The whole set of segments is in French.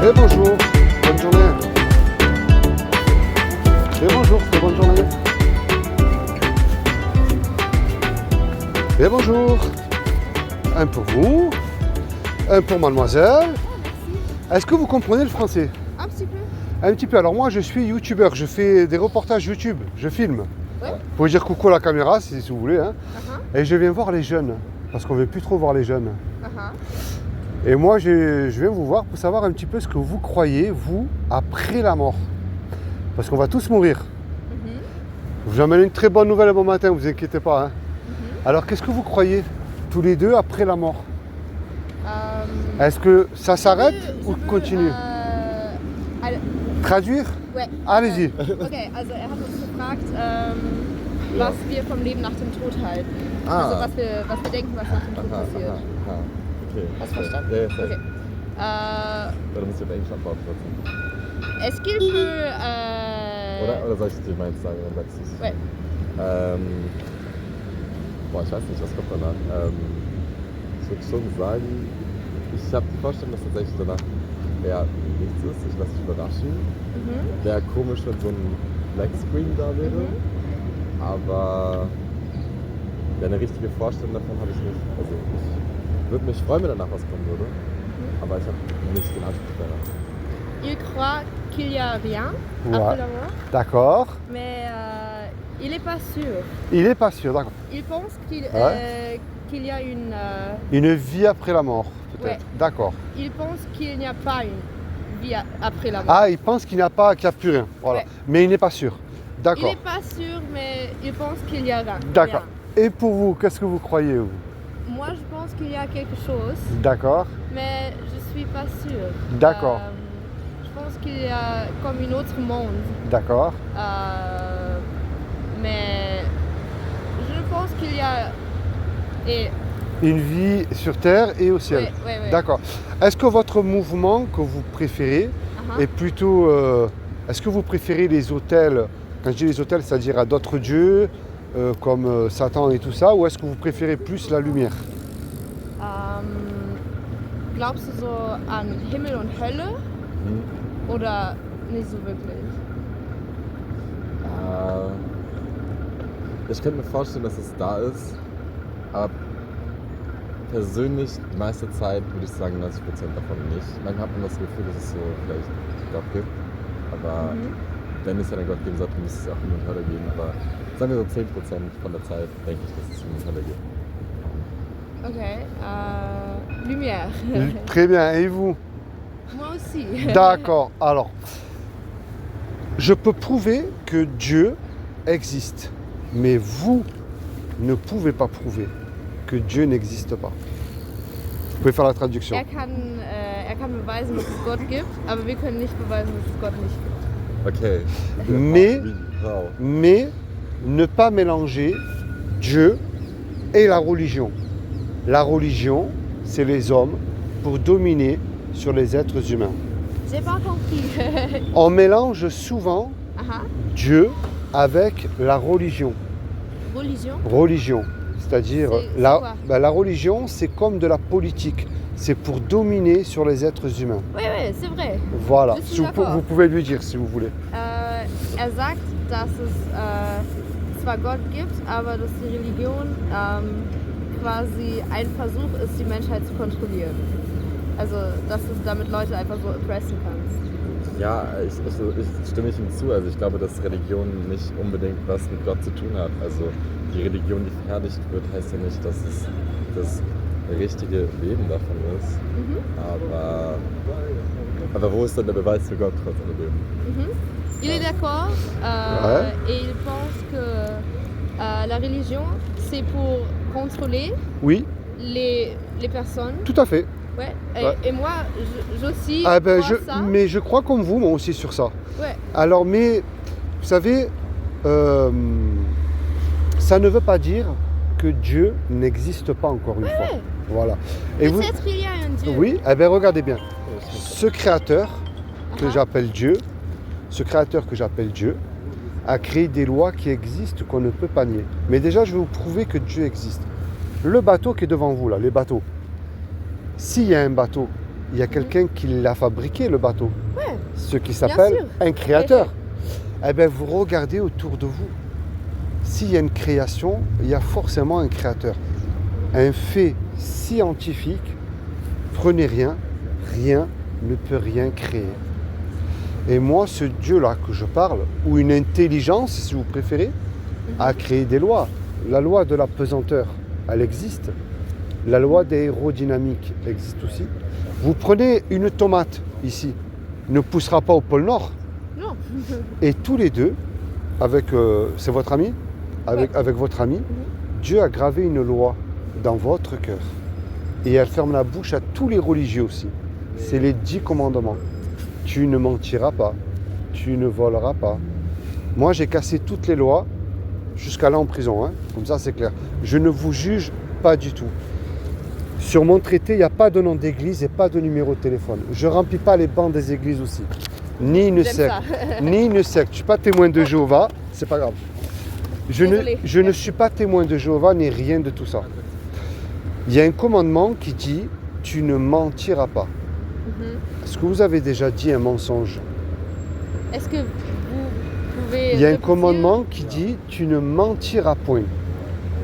Et bonjour, bonne journée. Et bonjour, et bonne journée. Et bonjour. Un pour vous, un pour mademoiselle. Est-ce que vous comprenez le français? Un petit peu. Un petit peu. Alors moi je suis youtubeur, je fais des reportages YouTube, je filme. Ouais. Vous pouvez dire coucou à la caméra si vous voulez. Hein. Uh-huh. Et je viens voir les jeunes, parce qu'on ne veut plus trop voir les jeunes. Uh-huh. Et moi je viens vous voir pour savoir un petit peu ce que vous croyez, vous, après la mort. Parce qu'on va tous mourir. Mhm. Je vous amène une très bonne nouvelle un bon matin, vous inquiétez pas. Hein. Alors qu'est-ce que vous croyez, tous les deux, après la mort? Est-ce que ça s'arrête ou continue? Traduire? Ouais. Allez-y. Okay, also hat uns gefragt, was wir vom Leben nach dem Tod halten. Also was wir denken, was nach dem Tod passiert. Okay. Hast du verstanden? Ja, ja, Okay. Oder musst du auf Englisch antworten trotzdem? Es gilt für... Oder soll ich dir meins sagen, dann sagst du es? Ouais. Ich weiß nicht, was kommt danach. Ich würde schon sagen, ich habe die Vorstellung, dass tatsächlich danach eher nichts ist. Ich lasse mich überraschen. Wäre komisch, wenn so ein Black Screen da wäre. Aber eine richtige Vorstellung davon habe ich nicht. Also ich würde mich freuen, wenn danach was kommen würde. Aber ich habe nicht den Anspruch danach. Il croit qu'il y a rien Ouais. après la mort, D'accord. mais il n'est pas sûr. Il n'est pas sûr, d'accord. Il pense qu'il qu'il y a une... Une vie après la mort, peut-être. Ouais. D'accord. il pense qu'il n'y a pas une vie après la mort. Ah, il pense qu'il n'y a plus rien. Voilà. Ouais. Mais il n'est pas sûr. Il D'accord. n'est pas sûr, mais il pense qu'il y a rien. D'accord. Et pour vous, qu'est-ce que vous croyez, vous? Moi, je pense qu'il y a quelque chose, D'accord. mais je suis pas sûre. D'accord. Je pense qu'il y a comme un autre monde, D'accord. mais je pense qu'il y a... Et, Une vie sur Terre et au ciel. ouais. D'accord. Est-ce que votre mouvement que vous préférez est plutôt... est-ce que vous préférez les autels, quand je dis les autels, c'est-à-dire à d'autres dieux, comme Satan et tout ça, ou est-ce que vous préférez plus la lumière? Glaubst du so an Himmel und Hölle oder nicht so wirklich? Ich könnte mir vorstellen, dass es da ist, aber persönlich die meiste Zeit würde ich sagen 90% davon nicht. Manchmal hat man das Gefühl, dass es so vielleicht Gott gibt, aber wenn es ja einen Gott geben sollte, müsste es ja auch Himmel und Hölle geben, aber sagen wir so 10% von der Zeit denke ich, dass es Himmel und Hölle gibt. Okay, lumière. Très bien. Et vous? Moi aussi. D'accord. Alors, je peux prouver que Dieu existe, mais vous ne pouvez pas prouver que Dieu n'existe pas. Vous pouvez faire la traduction. Er kann beweisen, dass es Gott gibt, aber wir können nicht beweisen, dass es Gott nicht gibt. Okay. Mais ne pas mélanger Dieu et la religion. La religion, c'est les hommes pour dominer sur les êtres humains. J'ai pas compris. On mélange souvent Dieu avec la religion. Religion? Religion, c'est-à-dire C'est quoi? la religion, c'est comme de la politique. C'est pour dominer sur les êtres humains. Oui, c'est vrai. Voilà, Je suis d'accord. vous pouvez lui dire si vous voulez. Er sagt, dass es zwar Gott gibt, aber dass die Religion quasi ein Versuch ist, die Menschheit zu kontrollieren. Also, dass du damit Leute einfach so oppressen kannst. Ja, ich stimme ich ihm zu. Also ich glaube, dass Religion nicht unbedingt was mit Gott zu tun hat. Also die Religion, die verherrlicht wird, heißt ja nicht, dass es das richtige Leben davon ist. Aber wo ist denn der Beweis für Gott trotz alledem? Il est d'accord et il pense que la religion, c'est pour contrôler Oui, les personnes. tout à fait. Ouais. Ouais. Et moi, j'aussi Ah ben, crois ça. mais je crois comme vous, moi aussi, sur ça. Ouais. Alors, mais, vous savez, ça ne veut pas dire que Dieu n'existe pas, encore une fois. Voilà. Et vous, Peut-être il y a un Dieu. oui, eh bien, regardez bien. Ce créateur que j'appelle Dieu, a créé des lois qui existent qu'on ne peut pas nier. Mais déjà, je vais vous prouver que Dieu existe. Le bateau qui est devant vous, là, les bateaux. S'il y a un bateau il y a quelqu'un qui l'a fabriqué, le bateau. Ouais. Ce qui s'appelle sûr. un créateur. Eh bien, vous regardez autour de vous. S'il y a une création, il y a forcément un créateur. Un fait scientifique, prenez rien, rien ne peut rien créer. Et moi, ce Dieu-là que je parle, ou une intelligence, si vous préférez, a créé des lois. La loi de la pesanteur, elle existe. La loi des aérodynamiques existe aussi. Vous prenez une tomate ici, ne poussera pas au pôle Nord. Non. Et tous les deux, avec, c'est votre ami, avec votre ami, Dieu a gravé une loi dans votre cœur. Et elle ferme la bouche à tous les religieux aussi. C'est les 10 commandements. Tu ne mentiras pas, tu ne voleras pas. Moi, j'ai cassé toutes les lois jusqu'à là en prison, hein. Comme ça, c'est clair. Je ne vous juge pas du tout. Sur mon traité, il n'y a pas de nom d'église et pas de numéro de téléphone. Je ne remplis pas les bancs des églises aussi. Ni une J'aime secte. ça. Ni une secte. Je ne suis pas témoin de Jéhovah, c'est pas grave. Désolée. Je ne suis pas témoin de Jéhovah ni rien de tout ça. Il y a un commandement qui dit « Tu ne mentiras pas ». Est-ce que vous avez déjà dit un mensonge? Est-ce que vous pouvez... Il y a un répéter? commandement qui dit « Tu ne mentiras point ».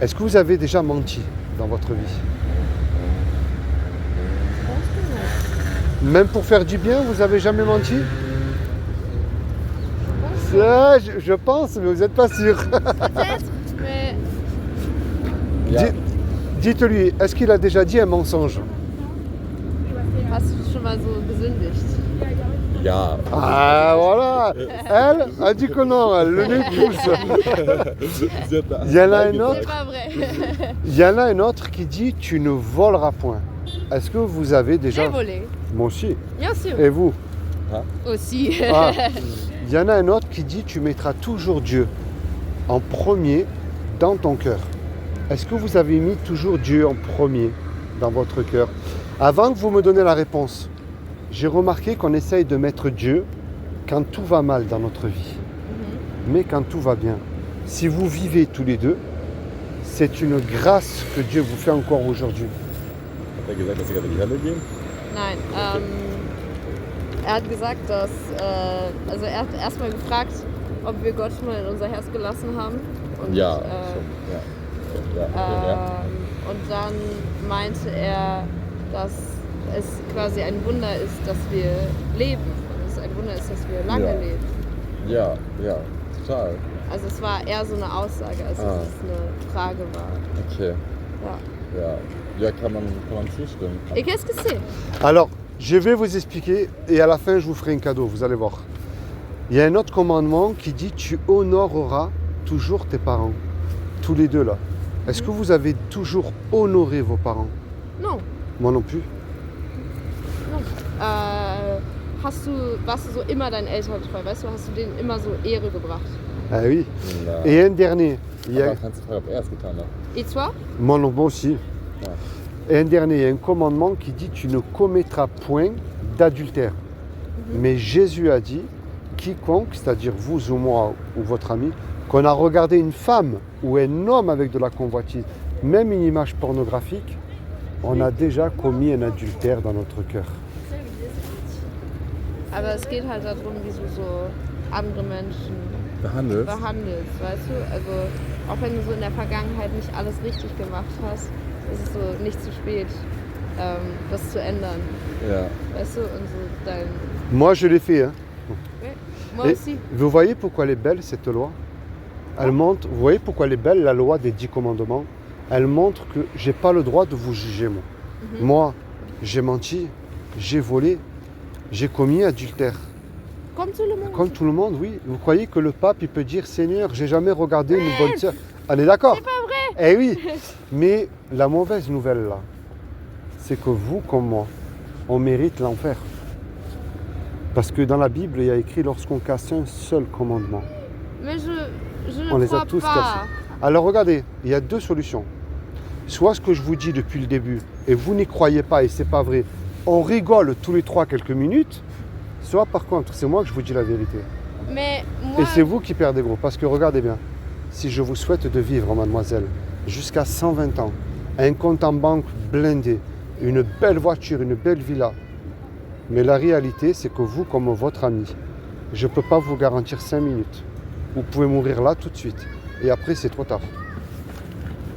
Est-ce que vous avez déjà menti dans votre vie? Je pense que non. Même pour faire du bien, vous avez jamais menti? Je pense que Je pense, mais vous n'êtes pas sûr. peut-être, mais Ja. Dites-lui, est-ce qu'il a déjà dit un mensonge? hast du schon mal so gesündigt? Ja. Ah voilà. Elle a dit que non, elle le nez pousse. Sie hat da Il y en a un Nein autre. C'est gesagt. pas vrai. Il y en a un autre qui dit tu ne voleras point. Est-ce que vous avez déjà... J'ai volé. Moi aussi. Bien sûr. Et vous? Aussi. Ah. Il y en a un autre qui dit tu mettras toujours Dieu en premier dans ton cœur. Est-ce que vous avez mis toujours Dieu en premier dans votre cœur? Avant que vous me donniez la réponse, j'ai remarqué qu'on essaye de mettre Dieu quand tout va mal dans notre vie, mais quand tout va bien. Si vous vivez tous les deux, c'est une grâce que Dieu vous fait encore aujourd'hui. Hat gesagt, dass sie gerade in die Hölle gehen? Nein, er hat gesagt, dass, also er hat erstmal gefragt, ob wir Gott schon mal in unser Herz gelassen haben. Und, Ja. schon, ja. Ja. Ja. Und dann meinte er, dass es quasi ein Wunder ist, dass wir leben. Und es ein Wunder ist, dass wir lange Ja. leben. Ja, ja, total. Also es war eher so eine Aussage, als dass es eine Frage war. Okay. Ja. Ja. Ja, kann man zustimmen. Et qu'est-ce que c'est? Alors, je vais vous expliquer et à la fin, je vous ferai un cadeau, vous allez voir. Il y a un autre commandement qui dit tu honoreras toujours tes parents. Tous les deux là. Est-ce que vous avez toujours honoré vos parents? Non. Moi non plus. Non. Warst du so immer deinen Eltern treu? Weißt du, hast du denen immer so Ehre gebracht? Ah oui. Ja. Et un dernier. Il y a... Aber kannst du fragen, ob er es getan hat? Et toi? Moi aussi. Ja. Et un dernier, il y a un commandement qui dit tu ne commettras point d'adultère. Mais Jésus a dit, quiconque, c'est-à-dire vous ou moi ou votre ami, qu'on a regardé une femme ou un homme avec de la convoitise, même une image pornographique, on a déjà commis un adultère dans notre cœur. Aber es geht halt darum, wie du so andere Menschen Behandelt? behandelst, weißt du? Also auch wenn du so in der Vergangenheit nicht alles richtig gemacht hast, ist es so nicht zu spät, das zu ändern. Ja. Weißt du? Und so dein... Moi, je l'ai fait. Hein. Ouais. Moi Et aussi. vous voyez pourquoi elle est belle, cette loi? Elle montre, vous voyez pourquoi elle est belle, la loi des 10 commandements? Elle montre que j'ai pas le droit de vous juger, moi. Moi, j'ai menti, j'ai volé, j'ai commis adultère. Comme tout le monde. Comme tout le monde, oui. Vous croyez que le pape, il peut dire Seigneur, j'ai jamais regardé une bonne sœur? On est d'accord? C'est pas vrai. Eh oui. Mais la mauvaise nouvelle là, c'est que vous comme moi, on mérite l'enfer. Parce que dans la Bible, il y a écrit lorsqu'on casse un seul commandement. Mais je ne On les crois a tous pas. cassés. Alors regardez, il y a deux solutions. Soit ce que je vous dis depuis le début, et vous n'y croyez pas et c'est pas vrai, on rigole tous les 3 quelques minutes, soit par contre, c'est moi que je vous dis la vérité. Mais moi, Et c'est vous qui perdez gros, parce que regardez bien, si je vous souhaite de vivre, mademoiselle, jusqu'à 120 ans, un compte en banque blindé, une belle voiture, une belle villa, Mais la réalité, c'est que vous, comme votre ami, je ne peux pas vous garantir 5 minutes. Vous pouvez mourir là tout de suite. Et après, c'est trop tard.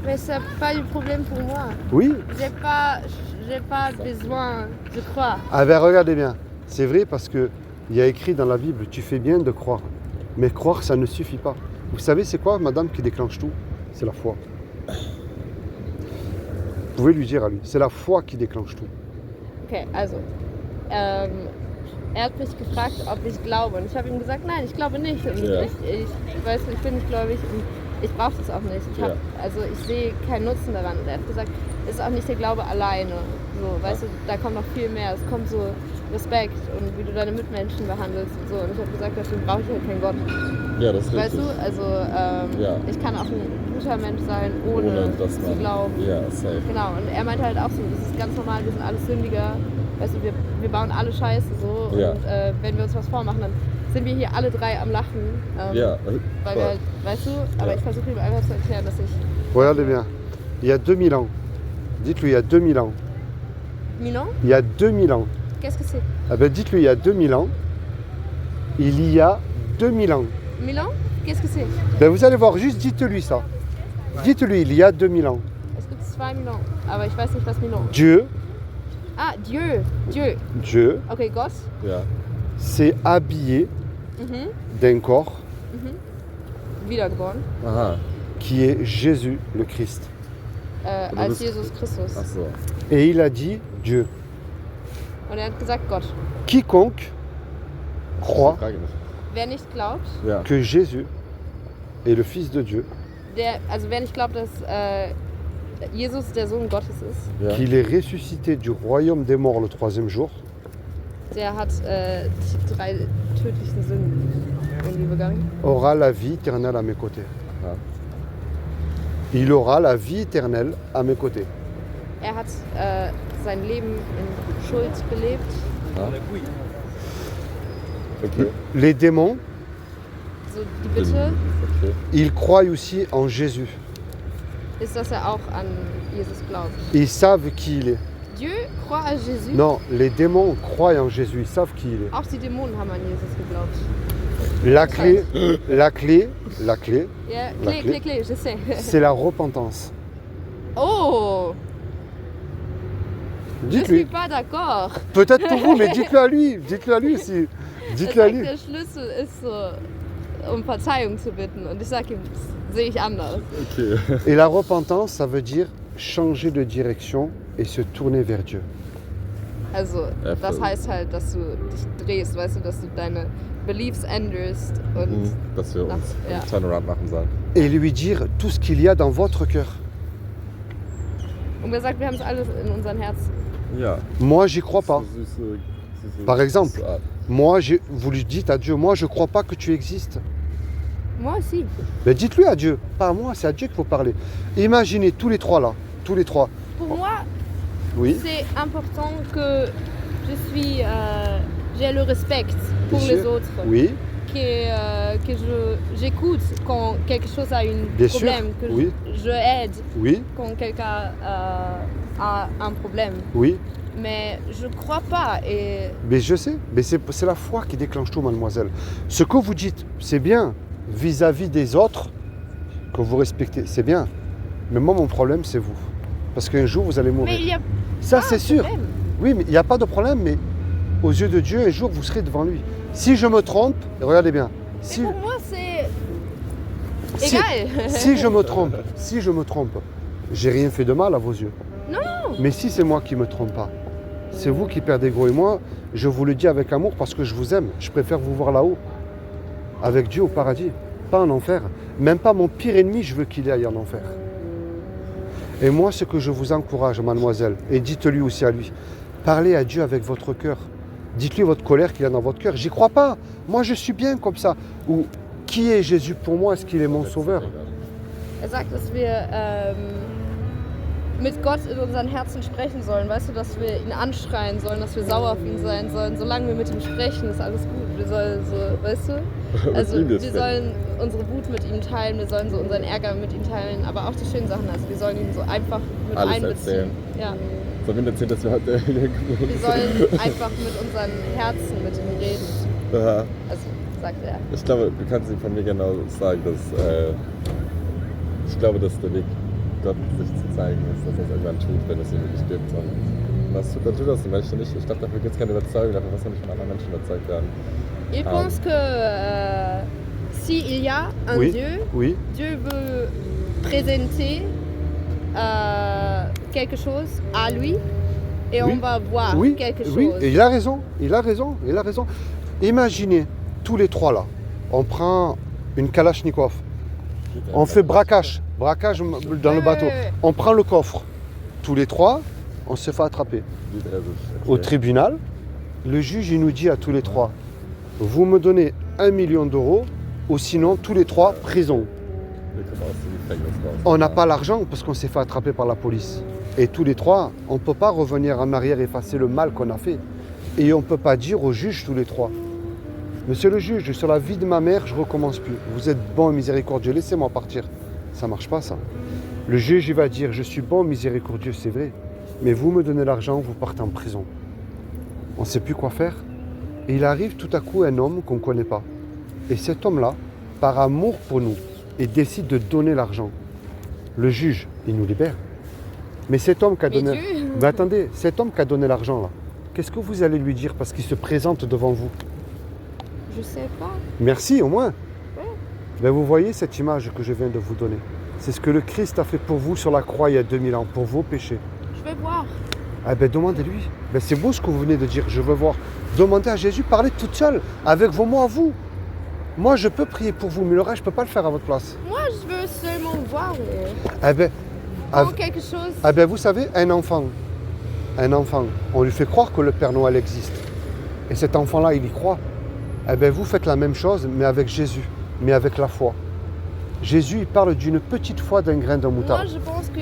Mais c'est pas du problème pour moi. Oui? J'ai pas besoin de croire. Ah ben regardez bien. C'est vrai parce qu'il y a écrit dans la Bible, tu fais bien de croire. Mais croire, ça ne suffit pas. Vous savez, c'est quoi, madame, qui déclenche tout? C'est la foi. Vous pouvez lui dire à lui, c'est la foi qui déclenche tout. Okay, also. Er hat mich gefragt, ob ich glaube. Und ich habe ihm gesagt, nein, ich glaube nicht. Und Ja. ich weiß, ich bin nicht gläubig und ich brauche das auch nicht. Ich sehe keinen Nutzen daran. Und er hat gesagt, es ist auch nicht der Glaube alleine. So, weißt du, da kommt noch viel mehr. Es kommt so Respekt und wie du deine Mitmenschen behandelst und so. Und ich habe gesagt, dafür brauche ich halt keinen Gott. Ja, das ist Weißt richtig. du, also ich kann auch ein guter Mensch sein, Ohne ohne dass zu man- glauben. Ja, safe. Genau, und er meinte halt auch so, das ist ganz normal, wir sind alle Sündiger. Weißt du, wir bauen alle Scheiße so. Ja. Und wenn wir uns was vormachen, dann sind wir hier alle drei am Lachen. Ja, Weil wir halt, weißt du, aber Ja. ich versuche ihm einfach zu erklären, dass ich. Regardez bien. Il y a 2000 ans. Dites-lui, il y a 2000 ans. Milan, Il y a 2000 ans. qu'est-ce que c'est? Ah ben dites-lui, il y a 2000 ans. Il y a 2000 ans. Milan, qu'est-ce que c'est? Ben vous allez voir, juste dites-lui ça. Dites-lui, il y a 2000 ans. Es gibt 2 Milan, aber ich weiß nicht, was Milan. Dieu, Ah, Dieu. Dieu Okay, Gott. ja. s'est habillé Mhm. d'un corps Wiedergeboren. Aha. qui est Jésus le Christ. Als bist- Jesus Christus. Ach so. Et il a dit Dieu. Und er hat gesagt Gott. Quiconque croit Frage nicht. Wer nicht glaubt, Ja. que Jésus est le Fils de Dieu, wer nicht glaubt, dass Jesus der Sohn Gottes ist, Ja. qu'il est ressuscité du royaume des morts le troisième jour, der hat die 3 tödlichen Sünden irgendwie begangen. aura la vie éternelle à mes côtés. Aha. Il aura la vie éternelle à mes côtés. Er hat sein Leben in Schuld gelebt. Ja. Okay. Les démons, So die Bitte Okay. ils croient aussi en Jésus. ist, dass er auch an Jesus glaubt. Ils savent qui il est. Dieu croit à Jésus. Non, les démons croient en Jésus, ils savent qui il est. Auch die Dämonen haben an Jesus geglaubt. La clé, la clé, Ja, La Clé, clé. Clé, Clé, je sais. c'est la repentance. Oh, je suis Dites-lui. pas d'accord. Peut-être pour vous, mais dites-le à lui. Dites-le à lui aussi. Er Dites-le à sagt, lui. der Schlüssel ist so, um Verzeihung zu bitten. Und ich sage ihm, das sehe ich anders. Okay. Et la repentance, ça veut dire changer de direction et se tourner vers Dieu. Also, Ja, das voll. heißt halt, dass du dich drehst, weißt du, dass du deine Beliefs änderst und Mhm. Dass wir uns Ja. einen Turnaround machen sollen. Et lui dire tout ce qu'il y a dans votre cœur. er sagt, wir haben es alles in unseren Herzen. Ja. Moi, j'y crois pas. So süße Par exemple. süße Art. Moi, vous lui dites à Dieu, moi, je crois pas que tu existes. Moi aussi. Mais dites-lui à Dieu, pas à moi, c'est à Dieu qu'il faut parler. Imaginez tous les trois là, tous les trois. Pour moi, Oui, c'est important que je suis, j'ai le respect pour Bien les sûr. autres. oui, Que j'écoute quand quelque chose a un Bien sûr, problème, que oui. je aide oui, quand quelqu'un a un problème. oui. Mais je crois pas et Mais je sais, mais c'est la foi qui déclenche tout, mademoiselle. Ce que vous dites, c'est bien vis-à-vis des autres que vous respectez, c'est bien. Mais moi, mon problème, c'est vous. Parce qu'un jour, vous allez mais mourir. il y a Ça, pas c'est de sûr. problème. Oui, mais il n'y a pas de problème, mais aux yeux de Dieu, un jour, vous serez devant lui. Si je me trompe, regardez bien, si, Pour moi, c'est si, égal. si je me trompe, j'ai rien fait de mal à vos yeux. Non. Mais si c'est moi qui me trompe pas, c'est vous qui perdez gros. Et moi, je vous le dis avec amour parce que je vous aime. Je préfère vous voir là-haut, avec Dieu au paradis, pas en enfer. Même pas mon pire ennemi, je veux qu'il aille en enfer. Et moi, ce que je vous encourage, mademoiselle, et dites-lui aussi à lui, parlez à Dieu avec votre cœur. Dites-lui votre colère qu'il a dans votre cœur. J'y crois pas. Moi, je suis bien comme ça. Ou qui est Jésus pour moi? Est-ce qu'il est mon sauveur? Er sagt, dass wir mit Gott in unseren Herzen sprechen sollen. Weißt du, dass wir ihn anschreien sollen, dass wir sauer auf ihn sein sollen. Solange wir mit ihm sprechen, ist alles gut. Wir sollen so, weißt du? Also wir sollen unsere Wut mit ihm teilen, wir sollen so unseren Ärger mit ihm teilen, aber auch die schönen Sachen. Also wir sollen ihn so einfach mit Alles einbeziehen. erzählen. Ja. So wie erzählt, dass wir heute Wir sollen einfach mit unseren Herzen mit ihm reden. Ja. Also sagt er. Ich glaube, du kannst ihm von mir genau sagen, dass ich glaube, dass der Weg, Gott sich zu zeigen ist, dass er es irgendwann tut, wenn es ihn wirklich gibt. Und was tut, dann tut das die Menschen nicht. Ich glaube, dafür gibt es keine Überzeugung, dafür muss man nicht von anderen Menschen überzeugt werden. Il pense que si il y a un Oui, Dieu, oui, Dieu veut présenter quelque chose à lui et Oui, on va voir oui, quelque chose. oui. Et il a raison, il a raison, il a raison. Imaginez, tous les trois là, on prend une Kalachnikov, on fait braquage dans le bateau, ouais. on prend le coffre, tous les trois, on se fait attraper. Au tribunal, le juge il nous dit à tous les trois, vous me donnez 1 million d'euros ou sinon tous les trois prison. On n'a pas l'argent parce qu'on s'est fait attraper par la police. Et tous les trois, on ne peut pas revenir en arrière et effacer le mal qu'on a fait. Et on ne peut pas dire au juge tous les trois, monsieur le juge, sur la vie de ma mère, je ne recommence plus. Vous êtes bon et miséricordieux, laissez-moi partir. Ça ne marche pas ça. Le juge il va dire, je suis bon et miséricordieux, c'est vrai. Mais vous me donnez l'argent, vous partez en prison. On ne sait plus quoi faire. Et il arrive tout à coup un homme qu'on ne connaît pas. Et cet homme-là, par amour pour nous, il décide de donner l'argent. Le juge, il nous libère. Mais cet homme qui a Mais donné... Dieu. Mais attendez, cet homme qui a donné l'argent là, qu'est-ce que vous allez lui dire parce qu'il se présente devant vous? Je sais pas. Merci au moins. Ouais. Ben, vous voyez cette image que je viens de vous donner. C'est ce que le Christ a fait pour vous sur la croix il y a 2000 ans, pour vos péchés. Je vais voir. Ah ben demandez-lui. Ben, c'est beau ce que vous venez de dire, je veux voir. Demandez à Jésus, parlez toute seule, avec vos mots à vous. Moi je peux prier pour vous, mais le reste je ne peux pas le faire à votre place. Moi, je veux seulement voir. Ah ben, Voir quelque chose. ah ben vous savez, un enfant, on lui fait croire que le Père Noël existe. Et cet enfant-là, il y croit. Eh bien, vous faites la même chose, mais avec Jésus, mais avec la foi. Jésus, il parle d'une petite foi d'un grain de Moi, moutarde. je pense que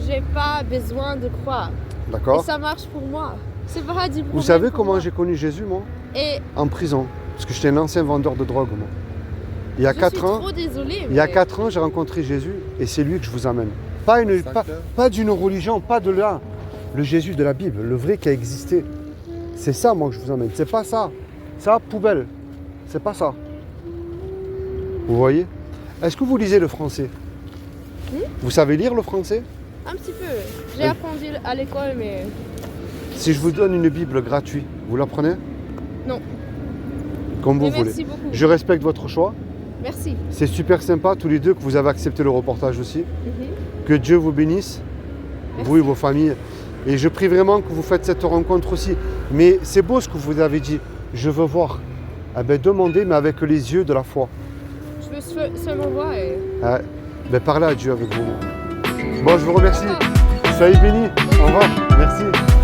j'ai pas besoin de croire. Et D'accord? ça marche pour moi. C'est pas du problème. Vous savez pour comment moi. j'ai connu Jésus, moi? Et En prison. Parce que j'étais un ancien vendeur de drogue, moi. Il y a je 4 suis ans, trop désolée. il y a mais 4 ans, j'ai rencontré Jésus et c'est lui que je vous amène. Pas d'une religion, pas de là. Le Jésus de la Bible, le vrai qui a existé. C'est ça, moi, que je vous amène. C'est pas ça. Ça, poubelle. C'est pas ça. Vous voyez? Est-ce que vous lisez le français? Vous savez lire le français? Un petit peu. J'ai appris à l'école, mais Si je vous donne une Bible gratuite, vous la prenez? non. Comme vous Mais voulez. merci beaucoup. Je respecte votre choix. Merci. C'est super sympa tous les deux que vous avez accepté le reportage aussi. Mhm. Que Dieu vous bénisse, Merci. vous et vos familles. Et je prie vraiment que vous faites cette rencontre aussi. Mais c'est beau ce que vous avez dit. Je veux voir. Eh ben, demandez, mais avec les yeux de la foi. Je veux seulement voir. Et... Ah, ben, parlez à Dieu avec vous. Bon, je vous remercie. D'accord. Soyez bénis. Au revoir. Merci.